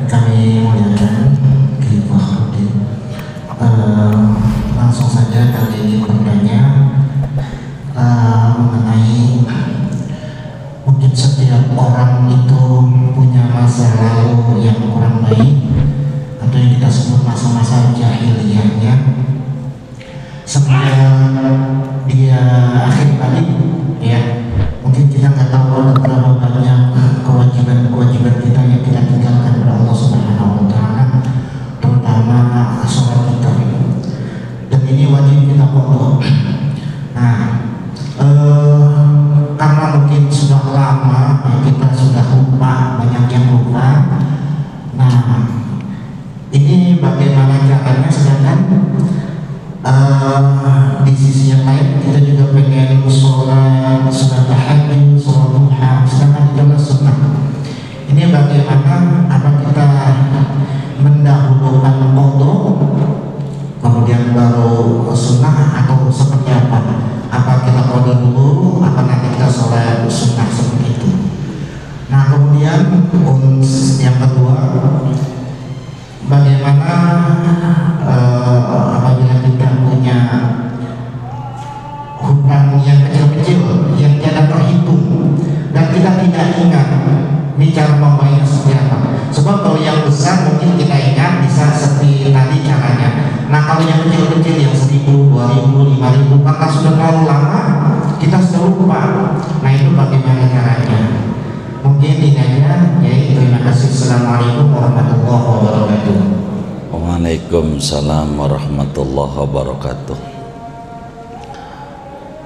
kami muliakan Kiai. Langsung saja kami ingin bertanya mengenai mungkin setiap orang itu punya masa lalu yang kurang baik atau yang kita sebut masa-masa jahiliyahnya semenjak dia akhir kali ya. Mungkin kita nggak tahu berapa banyak kewajiban kita yang kita tinggalkan kepada Allah Subhanahu wa Ta'ala, terutama sholat kita, dan ini wajib kita pokok. Nah, karena mungkin sudah lama kita sudah lupa, banyak yang lupa. Nah, ini bagaimana caranya, sedangkan di sisi yang lain kita juga pengen sholat tahajud, sholat duha, sedangkan itu adalah sunnah. Ini bagaimana, apa kita mendahulukan qadha kemudian baru sunnah atau seperti apa? Apa kita qadha dulu, apa nanti kita sholat sunnah seperti itu? Nah, kemudian yang kedua, bagaimana apabila kita punya hutang yang kecil-kecil yang tidak terhitung dan kita tidak ingat ini cara membayar seperti apa? Sebab kalau yang besar mungkin kita ingat bisa seperti tadi caranya. Nah, kalau yang kecil-kecil yang 1.000, 2.000, 5.000 maka sudah terlalu lama kita sudah lupa. Nah, itu bagaimana caranya? Mungkin ini aja. Jadi terima kasih. Assalamualaikum warahmatullahi wabarakatuh. Waalaikumsalam warahmatullahi wabarakatuh.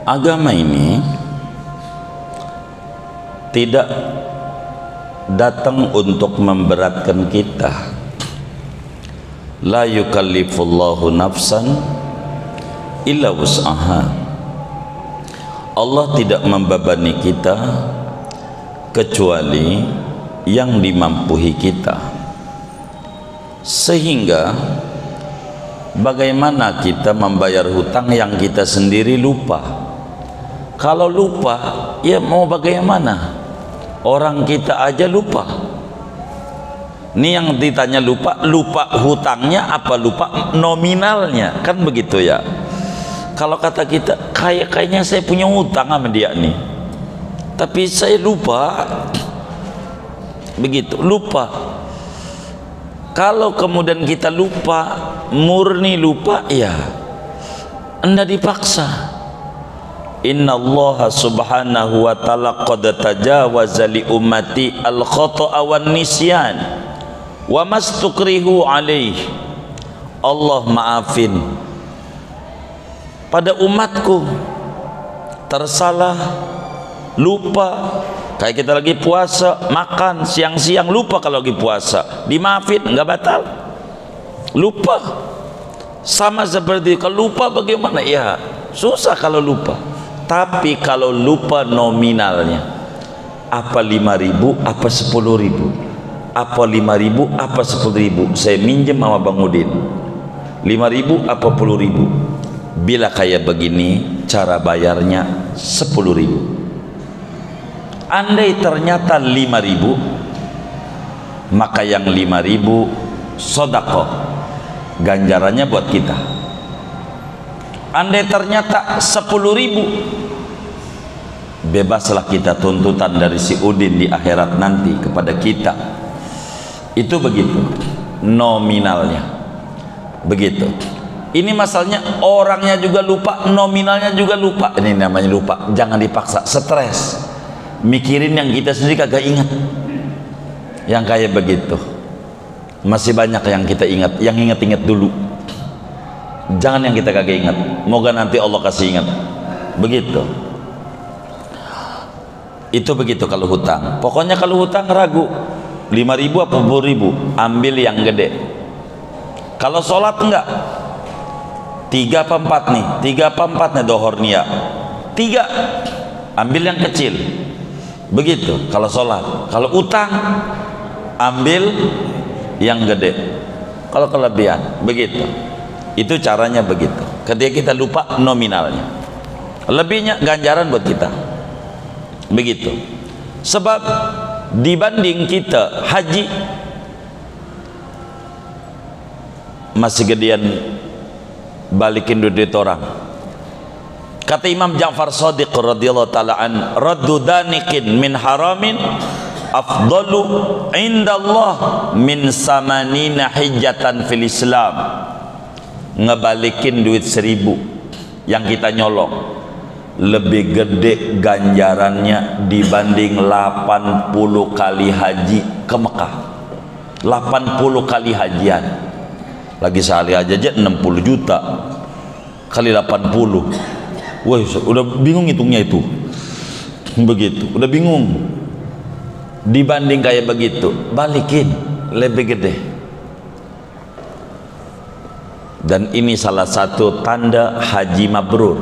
Agama ini tidak datang untuk memberatkan kita. La yukallifullahu nafsan illa wus'aha. Allah tidak membebani kita kecuali yang dimampuhi kita. Sehingga bagaimana kita membayar hutang yang kita sendiri lupa? Kalau lupa, ya mau bagaimana? Orang kita aja lupa. Ini yang ditanya lupa hutangnya apa lupa nominalnya, kan begitu ya. Kalau kata kita kayaknya saya punya hutang sama dia nih, tapi saya lupa, begitu, lupa. Kalau kemudian kita lupa, murni lupa, ya anda dipaksa. Inna Allah subhanahu wa ta'ala qad tajawaza li ummati al khata'a wan nisyan wa mastukrihu alaih. Allah maafin pada umatku tersalah, lupa. Kayak kita lagi puasa, makan siang-siang lupa, kalau lagi puasa dimaafin, enggak batal. Lupa sama seperti kalau lupa bagaimana, ya susah kalau lupa. Tapi kalau lupa nominalnya, apa 5.000 apa 10.000, apa 5.000 apa 10.000, saya minjem sama Bang Udin 5.000 apa 10.000, bila kayak begini cara bayarnya 10.000. Andai ternyata 5.000, maka yang 5.000 sedekah, ganjarannya buat kita. Andai ternyata 10.000, bebaslah kita tuntutan dari si Udin di akhirat nanti kepada kita. Itu begitu nominalnya, begitu. Ini masalahnya orangnya juga lupa, nominalnya juga lupa. Ini namanya lupa, jangan dipaksa. Stres mikirin yang kita sendiri kagak ingat. Yang kayak begitu masih banyak yang kita ingat, yang ingat-ingat dulu. Jangan yang kita kagak ingat, moga nanti Allah kasih ingat. Begitu. Itu begitu kalau hutang. Pokoknya kalau hutang ragu 5.000 apa 10.000, ambil yang gede. Kalau sholat enggak, 3 apa 4 nih, 3 apa 4 nih dohor nia, 3, ambil yang kecil. Begitu kalau sholat. Kalau utang, ambil yang gede. Kalau kelebihan, begitu. Itu caranya begitu. Ketika kita lupa nominalnya, lebihnya ganjaran buat kita. Begitu. Sebab dibanding kita haji, masih gedean balikin duit orang. Kata Imam Ja'far Shadiq radhiyallahu taala an, raddu daniqin min haramin afdalu indallah min samanina hijjatan fil Islam. Ngebalikin duit 1000 yang kita nyolong lebih gede ganjarannya dibanding 80 kali haji ke Mekah. 80 kali hajian. Lagi sehari aja 60 juta kali 80. Wah, udah bingung hitungnya itu. Begitu, udah bingung. Dibanding kayak begitu, balikin lebih gede. Dan ini salah satu tanda haji mabrur.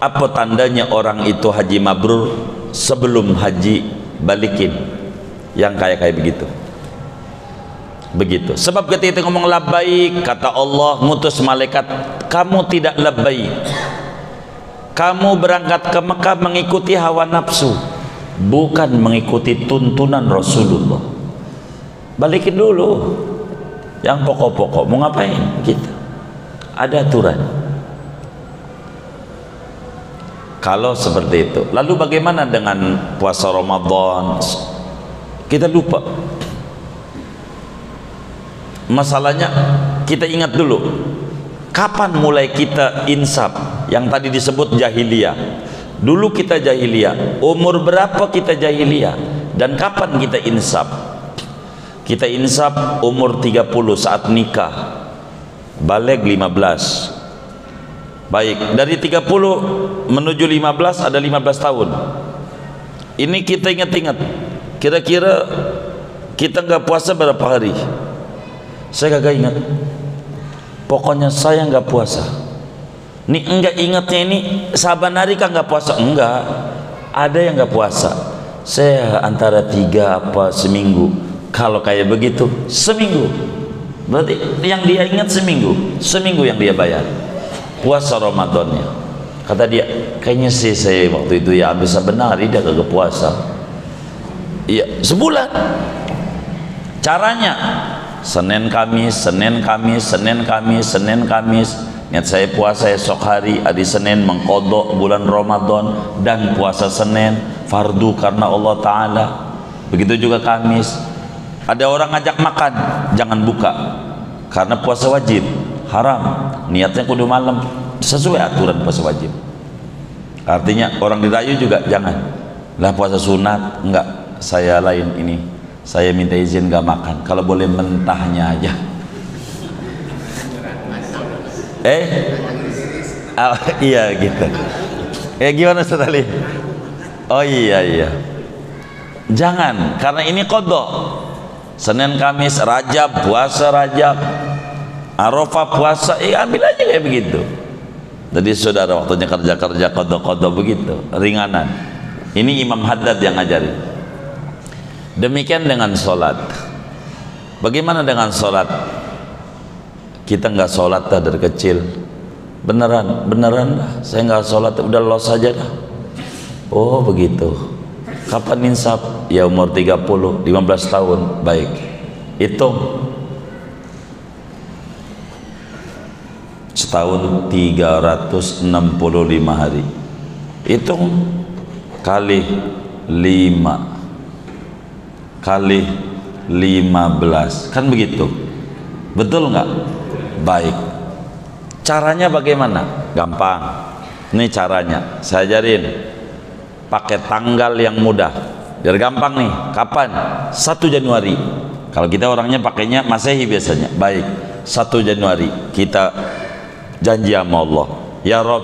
Apa tandanya orang itu haji mabrur? Sebelum haji balikin yang kayak begitu. Begitu. Sebab ketika kita ngomong labbaik, kata Allah ngutus malaikat, kamu tidak labbaik. Kamu berangkat ke Mekah mengikuti hawa nafsu, bukan mengikuti tuntunan Rasulullah. Balikin dulu yang pokok-pokok. Mau ngapain kita? Ada aturan. Kalau seperti itu, lalu bagaimana dengan puasa Ramadan? Kita lupa. Masalahnya kita ingat dulu, kapan mulai kita insaf? Yang tadi disebut jahiliyah. Dulu kita jahiliyah. Umur berapa kita jahiliyah? Dan kapan kita insaf? Kita insaf umur 30 saat nikah, baligh 15. Baik, dari 30 menuju 15 ada 15 tahun. Ini kita ingat-ingat. Kira-kira kita nggak puasa berapa hari? Saya kagak ingat. Pokoknya saya nggak puasa. Nih enggak ingatnya ini saban hari kan nggak puasa? Enggak. Ada yang nggak puasa. Saya antara 3 apa seminggu. Kalau kayak begitu seminggu. Berarti yang dia ingat seminggu. Seminggu yang dia bayar puasa Ramadannya. Kata dia, kayaknya sih saya waktu itu ya habis saban hari dia kagak puasa. Iya, sebulan. Caranya Senin Kamis, Senin Kamis, Senin Kamis, Senin Kamis. Niat saya puasa esok hari, hari Senin mengkodok bulan Ramadan dan puasa Senin fardu karena Allah Ta'ala. Begitu juga Kamis. Ada orang ngajak makan, jangan buka karena puasa wajib, haram. Niatnya kudu malam, sesuai aturan puasa wajib. Artinya orang dirayu juga jangan. Lah puasa sunat, enggak, saya lain ini. Saya minta izin gak makan, kalau boleh mentahnya aja. Iya gitu. Gimana Ustaz Ali? Oh iya. Jangan, karena ini qadha. Senin Kamis Rajab puasa Rajab, Arafah puasa, ambil aja kayak begitu. Jadi saudara waktunya kerja qadha begitu, ringanan. Ini Imam Haddad yang ngajarin. Demikian dengan sholat. Bagaimana dengan sholat? Kita nggak sholat dah dari kecil. Beneran dah. Saya nggak sholat, udah los saja dah. Oh begitu. Kapan insaf? Ya umur 30, 15 tahun. Baik. Hitung. Setahun 365 hari. Hitung kali 5 kali 15, kan begitu? Betul nggak? Baik. Caranya bagaimana? Gampang. Ini caranya, saya ajarin. Pakai tanggal yang mudah, biar gampang nih. Kapan? 1 Januari. Kalau kita orangnya pakainya Masehi biasanya. Baik, 1 Januari kita janji sama Allah, ya Rob,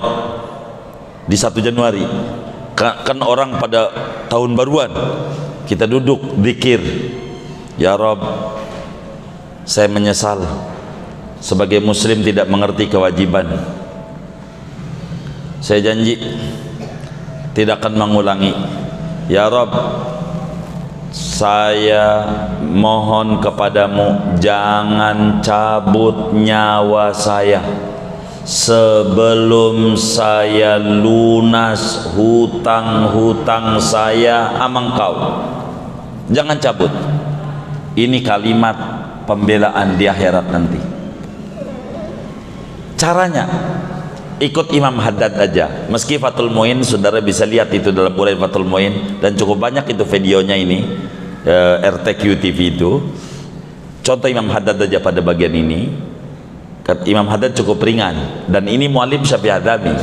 di 1 Januari kan orang pada tahun baruan, kita duduk zikir, ya Rob, saya menyesal sebagai muslim tidak mengerti kewajiban. Saya janji tidak akan mengulangi. Ya Rob, saya mohon kepadamu jangan cabut nyawa saya sebelum saya lunas hutang-hutang saya sama engkau. Jangan cabut. Ini kalimat pembelaan di akhirat nanti. Caranya ikut Imam Haddad aja. Meski Fathul Muin, saudara bisa lihat itu dalam uraian Fathul Muin, dan cukup banyak itu videonya ini, RTQ TV itu. Contoh Imam Haddad aja pada bagian ini. Imam Haddad cukup ringan, dan ini mualim Syafi'i Hadami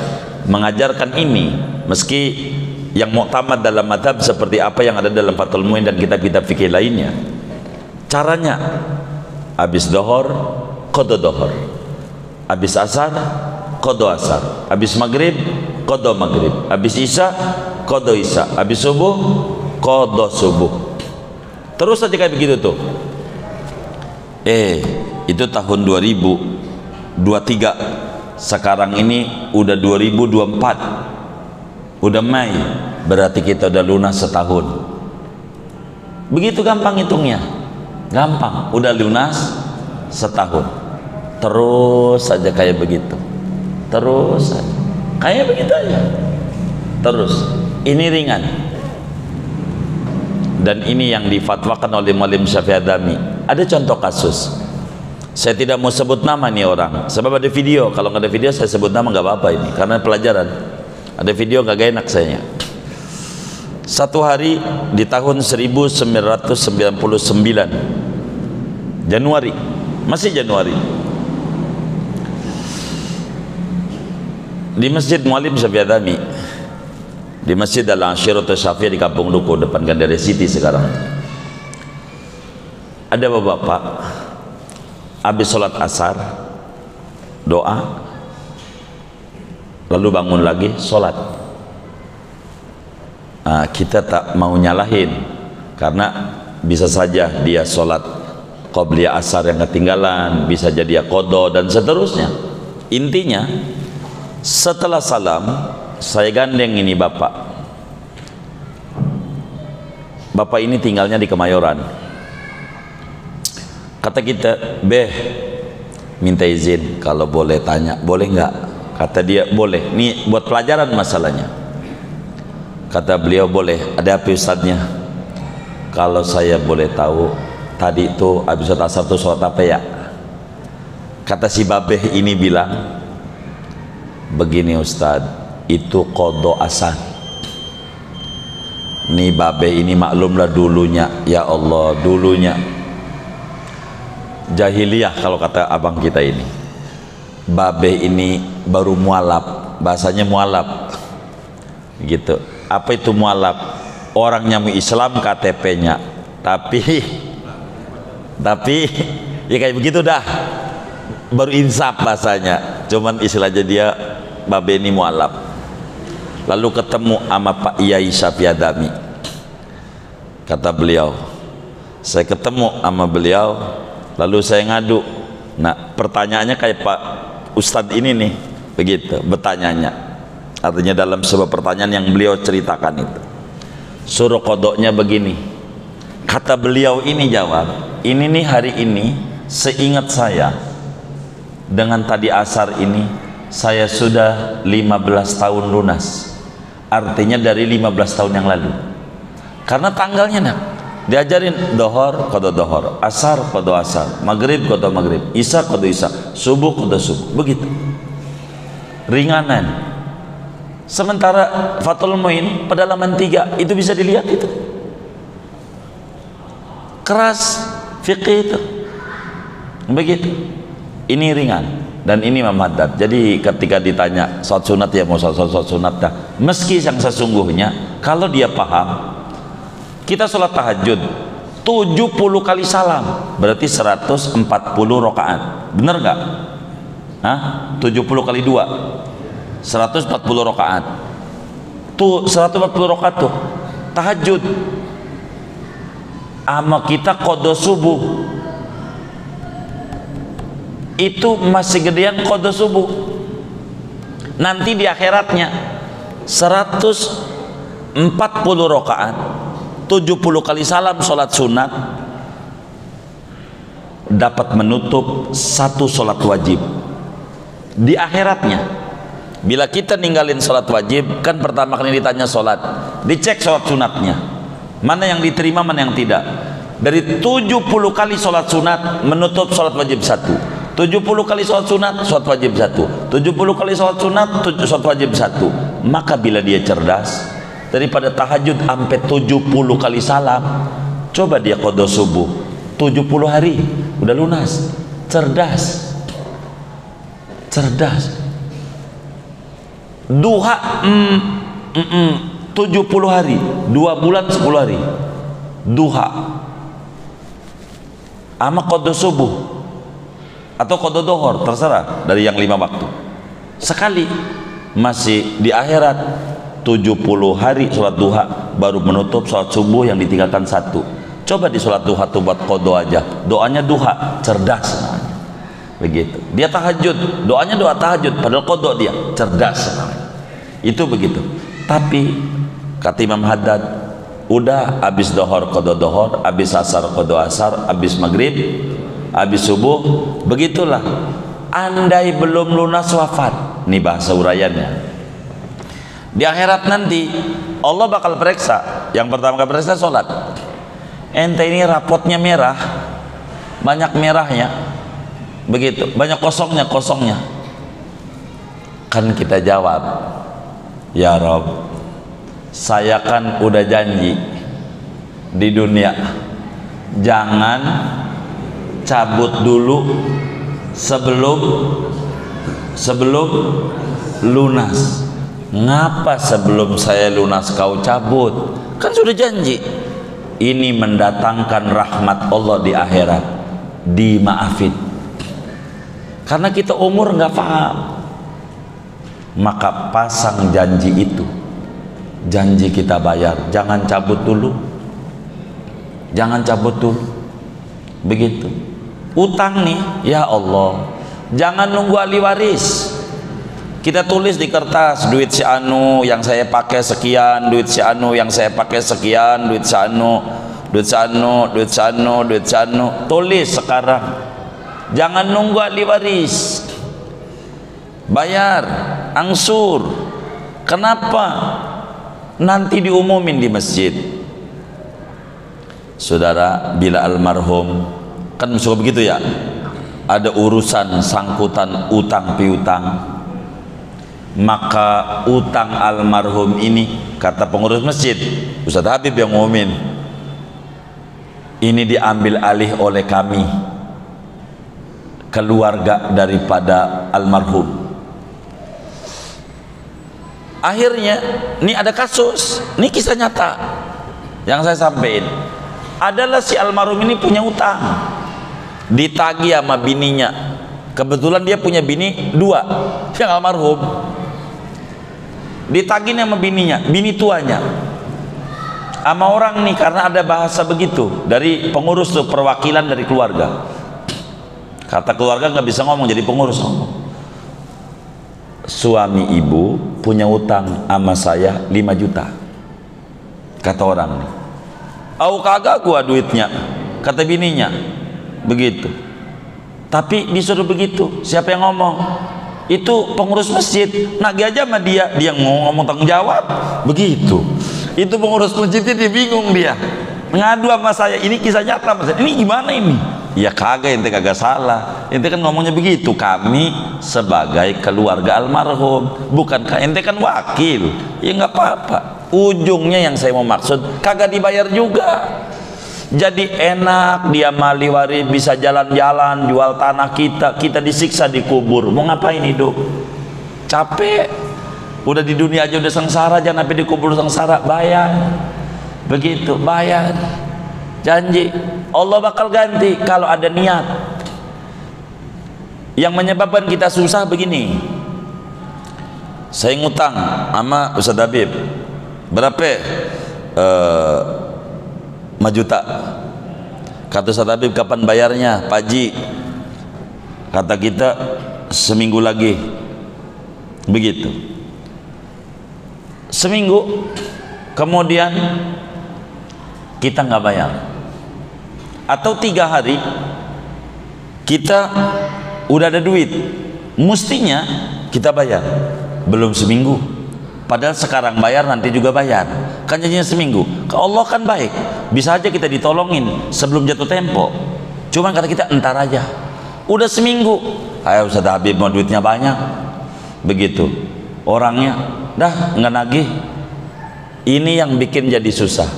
mengajarkan ini, meski yang muktamad dalam madhab seperti apa yang ada dalam Fathul Muin dan kitab-kitab fikih lainnya. Caranya, habis dohor qada dohor, habis asar qada asar, habis maghrib qada maghrib, habis isya qada isya, habis subuh qada subuh. Terus saja kayak begitu tuh. Itu tahun 2023, sekarang ini udah 2024, udah Mei, berarti kita udah lunas setahun. Begitu gampang hitungnya, gampang, udah lunas setahun. Terus saja kayak begitu, terus saja kayak begitu aja, terus. Ini ringan, dan ini yang difatwakan oleh Muallim Syafi'i Hadami. Ada contoh kasus, saya tidak mau sebut nama nih orang, sebab ada video. Kalau nggak ada video saya sebut nama nggak apa-apa ini, karena pelajaran. Ada video nggak enak saya. Satu hari di tahun 1999 Januari, masih Januari, di Masjid Muallim Syafi'i Hadami, di Masjid Al-Ashiratus Syafi'i di Kampung Duku, depan Gandaria City sekarang. Ada bapak-bapak habis sholat asar doa, lalu bangun lagi sholat. Kita tak mau nyalahin, karena bisa saja dia sholat qobliyah asar yang ketinggalan, bisa jadi dia qadha dan seterusnya. Intinya setelah salam saya gandeng ini bapak ini tinggalnya di Kemayoran. Kata kita, "Beh, minta izin kalau boleh tanya, boleh nggak?" Kata dia, "Boleh." Nih buat pelajaran masalahnya. Kata beliau, "Boleh." Ada apa ustadznya? Kalau saya boleh tahu, tadi itu habis sholat asar tuh sholat apa ya? Kata si babeh ini bilang, "Begini ustadz, itu qadha asar." Nih babeh ini maklumlah dulunya, ya Allah, dulunya jahiliyah kalau kata abang kita ini. Babe ini baru mualaf, bahasanya mualaf gitu. Apa itu mualaf? Orangnya mu Islam KTP-nya, tapi ya kayak begitu dah, baru insaf bahasanya, cuman istilahnya dia babe ini mualaf. Lalu ketemu sama Pak Iyai Syafi'i Hadami. Kata beliau, saya ketemu sama beliau, lalu saya ngadu. Nah pertanyaannya kayak Pak Ustadz ini nih, begitu bertanyanya. Artinya dalam sebuah pertanyaan yang beliau ceritakan itu, suruh kodoknya begini. Kata beliau ini jawab, ini nih hari ini seingat saya dengan tadi asar ini saya sudah 15 tahun lunas. Artinya dari 15 tahun yang lalu. Karena tanggalnya nak diajarin dohor qadha dohor, asar qadha asar, maghrib qadha maghrib, isya qadha isya, subuh qadha subuh, begitu ringanan. Sementara Fathul Muin pedalaman 3 itu bisa dilihat, itu keras fikih itu begitu. Ini ringan dan ini Imam Haddad. Jadi ketika ditanya sholat sunat, ya mau sholat sunat dah, meski yang sesungguhnya kalau dia paham, kita sholat tahajud 70 kali salam berarti 140 rakaat, bener nggak? 70 kali 2 140 rakaat tuh, 140 rakaat tuh tahajud. Ama kita qadha subuh itu masih gedean qadha subuh. Nanti di akhiratnya 140 rakaat 70 kali salam sholat sunat dapat menutup satu sholat wajib di akhiratnya. Bila kita ninggalin sholat wajib, kan pertama kali ditanya sholat, dicek sholat sunatnya mana yang diterima mana yang tidak. Dari 70 kali sholat sunat menutup sholat wajib satu, 70 kali sholat sunat, sholat wajib satu, 70 kali sholat sunat, sholat wajib satu. Maka bila dia cerdas, daripada tahajud sampai 70 kali salam, coba dia qada subuh 70 hari, udah lunas. Cerdas, cerdas. Duha 70 hari, 2 bulan 10 hari. Duha ama qada subuh atau qada dohor, terserah, dari yang 5 waktu sekali. Masih di akhirat 70 hari sholat duha baru menutup sholat subuh yang ditinggalkan satu. Coba di sholat duha tuh buat qada aja, doanya duha, cerdas namanya. Begitu. Dia tahajud, doanya doa tahajud, padahal qada dia, cerdas namanya. Itu begitu. Tapi kata Imam Haddad, udah habis dohor qada dohor, habis asar qada asar, habis maghrib, habis subuh, begitulah. Andai belum lunas wafat, nih bahasa uraiannya. Di akhirat nanti Allah bakal periksa. Yang pertama kali periksa sholat. Ente ini rapotnya merah, banyak merahnya, begitu, banyak kosongnya. Kan kita jawab, ya Rob, saya kan udah janji di dunia jangan cabut dulu sebelum lunas. Ngapa sebelum saya lunas kau cabut? Kan sudah janji. Ini mendatangkan rahmat Allah di akhirat, dimaafin. Karena kita umur nggak paham, maka pasang janji itu. Janji kita bayar, jangan cabut dulu, jangan cabut dulu. Begitu. Utang nih, ya Allah, jangan nunggu ahli waris. Kita tulis di kertas, duit si anu yang saya pakai sekian, duit si anu yang saya pakai sekian, duit si anu, duit si anu, duit si anu, duit si anu. Tulis sekarang, jangan nunggu ahli waris. Bayar, angsur. Kenapa? Nanti diumumin di masjid. Saudara, bila almarhum, kan suka begitu ya, ada urusan sangkutan utang piutang, maka utang almarhum ini, kata pengurus masjid, Ustaz Habib yang ngumumin, ini diambil alih oleh kami, keluarga daripada almarhum. Akhirnya ini ada kasus, ini kisah nyata yang saya sampaikan. Adalah si almarhum ini punya utang, ditagih sama bininya. Kebetulan dia punya bini 2, yang almarhum. Ditagih sama bininya, bini tuanya, sama orang nih, karena ada bahasa begitu dari pengurus tuh, perwakilan dari keluarga. Kata keluarga nggak bisa ngomong, jadi pengurus ngomong. Suami ibu punya utang sama saya 5 juta, kata orang nih. Au kagak gua duitnya, kata bininya. Begitu. Tapi disuruh begitu, siapa yang ngomong? Itu pengurus masjid. Nagih aja sama dia ngomong tanggung jawab. Begitu. Itu pengurus masjidnya, dia bingung, dia ngadu sama saya. Ini kisah nyata mas, ini gimana ini? Ya kagak, ente kagak salah, ente kan ngomongnya begitu. Kami sebagai keluarga almarhum, bukan ente kan wakil. Ya nggak apa-apa. Ujungnya yang saya mau maksud, kagak dibayar juga. Jadi enak dia mali waris, bisa jalan-jalan, jual tanah kita disiksa di kubur. Mau ngapain hidup? Capek. Udah di dunia aja udah sengsara, jangan sampai di kubur sengsara. Bayar. Begitu, bayar. Janji Allah bakal ganti kalau ada niat. Yang menyebabkan kita susah begini. Saya ngutang sama Ustaz Habib. Berapa? 5 juta. Kata Ustaz Habib, kapan bayarnya? Pak Haji, kata kita seminggu lagi. Begitu. Seminggu kemudian kita nggak bayar, atau 3 hari kita udah ada duit, mestinya kita bayar, belum seminggu. Padahal sekarang bayar, nanti juga bayar. Kan janjinya seminggu. Ke Allah kan baik. bisa aja kita ditolongin sebelum jatuh tempo. Cuman kata kita entar aja. Udah seminggu, ayo Ustaz Habib mau duitnya banyak, begitu orangnya dah nggak nagih. Ini yang bikin jadi susah,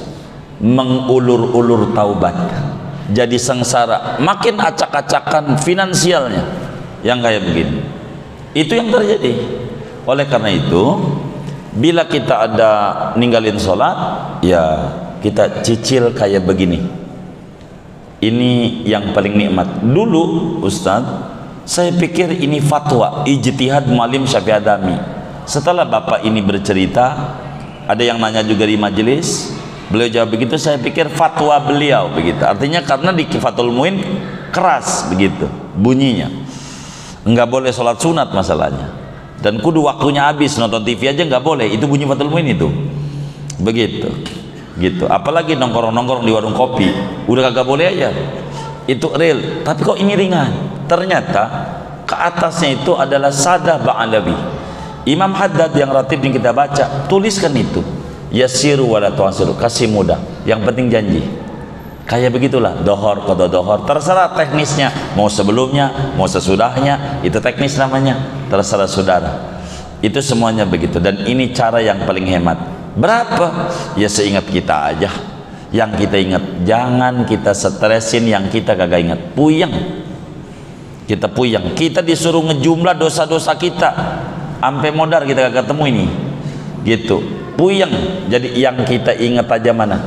mengulur-ulur taubat, jadi sengsara, makin acak-acakan finansialnya yang kayak begini. Itu yang terjadi. Oleh karena itu, bila kita ada ninggalin sholat, ya kita cicil kayak begini. Ini yang paling nikmat. Dulu Ustaz, saya pikir ini fatwa ijtihad Muallim Syafi'i Adami. Setelah bapak ini bercerita, ada yang nanya juga di majelis, beliau jawab begitu, saya pikir fatwa beliau begitu. Artinya karena di Fathul Muin keras begitu bunyinya, nggak boleh sholat sunat masalahnya, dan kudu waktunya habis, nonton TV aja nggak boleh, itu bunyi Fathul Muin itu begitu gitu. Apalagi nongkrong-nongkrong di warung kopi udah kagak boleh aja, itu real. Tapi kok ini ringan, ternyata ke atasnya itu adalah sadah ba'alawi. Imam Haddad yang ratib yang kita baca tuliskan itu, yasiru wala tu'asiru, kasih mudah, yang penting janji. Kayak begitulah dohor, qada dohor, terserah teknisnya, mau sebelumnya mau sesudahnya, itu teknis namanya, terserah saudara. Itu semuanya begitu, dan ini cara yang paling hemat. Berapa? Ya seingat kita aja, yang kita ingat. Jangan kita stresin yang kita kagak ingat, puyeng kita, puyeng kita disuruh ngejumlah dosa-dosa kita sampai modar kita gak ketemu ini gitu, puyeng. Jadi yang kita ingat aja mana.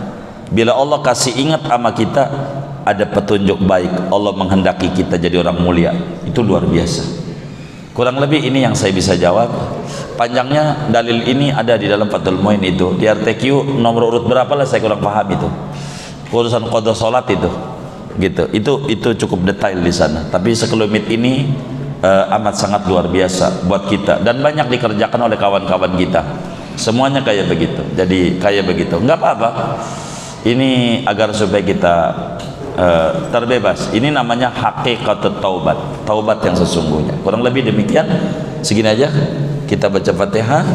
Bila Allah kasih ingat sama kita, ada petunjuk baik, Allah menghendaki kita jadi orang mulia, itu luar biasa. Kurang lebih ini yang saya bisa jawab. Panjangnya dalil ini ada di dalam Fathul Muin itu, di RTQ nomor urut berapa lah saya kurang paham itu, urusan qada salat itu gitu. Itu cukup detail di sana, tapi sekelumit ini amat sangat luar biasa buat kita, dan banyak dikerjakan oleh kawan-kawan kita. Semuanya kayak begitu, jadi kayak begitu, nggak apa-apa. Ini agar supaya kita terbebas. Ini namanya hakikatut taubat, taubat yang sesungguhnya. Kurang lebih demikian, segini aja. Kita baca Fatihah.